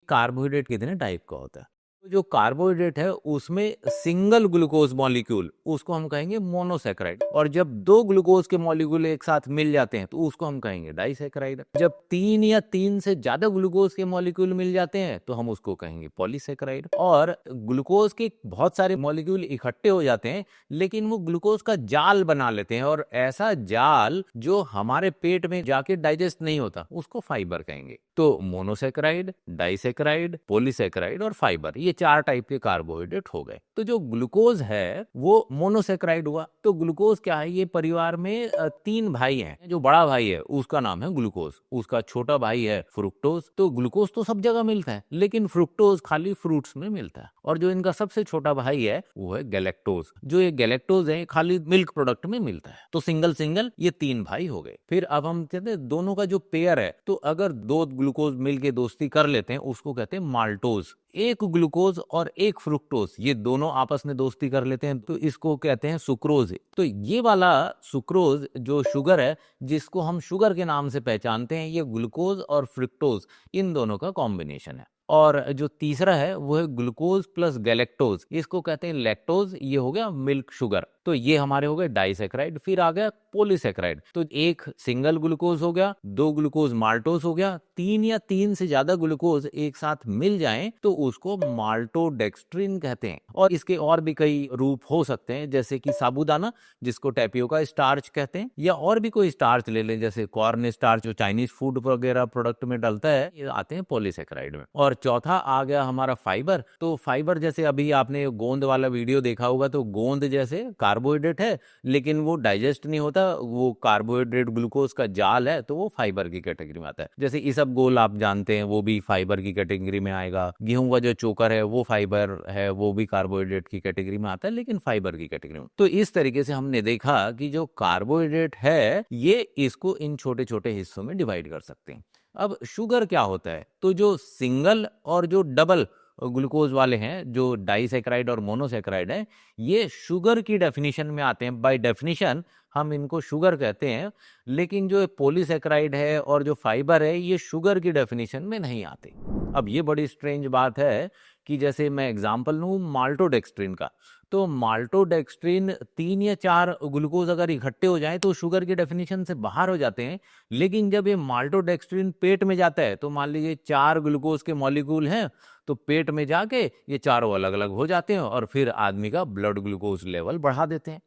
Carbohydrate कितने type का होता है? तो जो कार्बोहाइड्रेट है उसमें सिंगल ग्लूकोज मॉलिक्यूल उसको हम कहेंगे मोनोसैकेराइड, और जब दो ग्लूकोज के मॉलिक्यूल एक साथ मिल जाते हैं तो उसको हम कहेंगे डाइसैकेराइड। जब तीन या तीन से ज्यादा ग्लूकोज के मॉलिक्यूल मिल जाते हैं तो हम उसको कहेंगे पॉलीसैकेराइड। और ग्लूकोज के बहुत सारे मॉलिक्यूल इकट्ठे हो जाते हैं लेकिन वो ग्लूकोज का जाल बना लेते हैं, और ऐसा जाल जो हमारे पेट में जाके डाइजेस्ट नहीं होता उसको फाइबर कहेंगे। तो मोनोसैकेराइड, डाइसैकेराइड, पॉलीसैकेराइड और फाइबर, ये चार टाइप के कार्बोहाइड्रेट हो गए। तो जो ग्लूकोज है वो मोनोसैकेराइड हुआ। तो ग्लूकोज क्या है, ये परिवार में तीन भाई हैं। जो बड़ा भाई है उसका नाम है ग्लूकोज, उसका छोटा भाई है फ्रुक्टोज। तो ग्लूकोज तो सब जगह मिलता है लेकिन फ्रुक्टोज खाली फ्रूट्स में मिलता है। और जो इनका सबसे छोटा भाई है वो है गैलेक्टोज। जो ये गैलेक्टोज है खाली मिल्क प्रोडक्ट में मिलता है। तो सिंगल सिंगल ये तीन भाई हो गए। फिर अब हम कहते हैं दोनों का जो पेयर है, तो अगर दो ग्लूकोज मिलके दोस्ती कर लेते हैं उसको कहते हैं माल्टोज। एक ग्लूकोज और एक फ्रुक्टोज ये दोनों आपस में दोस्ती कर लेते हैं तो इसको कहते हैं सुक्रोज। तो ये वाला सुक्रोज जो शुगर है, जिसको हम शुगर के नाम से पहचानते हैं, ये ग्लूकोज और फ्रुक्टोज इन दोनों का कॉम्बिनेशन है। और जो तीसरा है वो है ग्लूकोज प्लस गैलेक्टोज, इसको कहते हैं लैक्टोज। ये हो गया मिल्क शुगर। तो ये हमारे हो गए डाइसैकेराइड। फिर आ गया पॉलीसैकेराइड। तो एक सिंगल ग्लूकोज हो गया, दो ग्लूकोज माल्टोज हो गया, तीन या तीन से ज्यादा ग्लूकोज एक साथ मिल जाएं तो उसको माल्टोडेक्स्ट्रिन कहते हैं। और इसके और भी कई रूप हो सकते हैं, जैसे कि साबूदाना जिसको टैपियोका स्टार्च कहते हैं, या और भी कोई स्टार्च ले लें जैसे कॉर्न स्टार्च जो चाइनीज फूड वगैरह प्रोडक्ट में डलता है, ये आते हैं पॉलीसैकेराइड में। और चौथा आ गया हमारा फाइबर। तो फाइबर जैसे अभी आपने गोंद वाला वीडियो देखा होगा, तो गोंद जैसे कार्बोहाइड्रेट है लेकिन वो डाइजेस्ट नहीं होता, वो कार्बोहाइड्रेट ग्लूकोज का जाल है, तो वो फाइबर की कैटेगरी में आता है। जैसे इसबगोल आप जानते हैं, वो भी फाइबर की कैटेगरी में आएगा। गेहूं का जो चोकर है वो फाइबर है, वो भी कार्बोहाइड्रेट की कैटेगरी में आता है लेकिन फाइबर की कैटेगरी में। तो इस तरीके से हमने देखा कि जो कार्बोहाइड्रेट है ये इसको इन छोटे छोटे हिस्सों में डिवाइड कर सकते हैं। अब शुगर क्या होता है, तो जो सिंगल और जो डबल ग्लूकोज वाले हैं, जो डाइसैकेराइड और मोनोसैकेराइड है, ये शुगर की डेफिनेशन में आते हैं। बाय डेफिनेशन हम इनको शुगर कहते हैं। लेकिन जो पॉलीसैकेराइड है और जो फाइबर है ये शुगर की डेफिनेशन में नहीं आते। अब ये बड़ी स्ट्रेंज बात है कि जैसे मैं एग्जांपल लूं माल्टोडेक्स्ट्रिन का, तो माल्टोडेक्स्ट्रिन तीन या चार ग्लूकोज अगर इकट्ठे हो जाए तो शुगर की डेफिनेशन से बाहर हो जाते हैं। लेकिन जब ये माल्टोडेक्स्ट्रिन पेट में जाता है, तो मान लीजिए चार ग्लूकोज के मॉलिक्यूल हैं, तो पेट में जाके ये चारों अलग अलग हो जाते हैं और फिर आदमी का ब्लड ग्लूकोज लेवल बढ़ा देते हैं।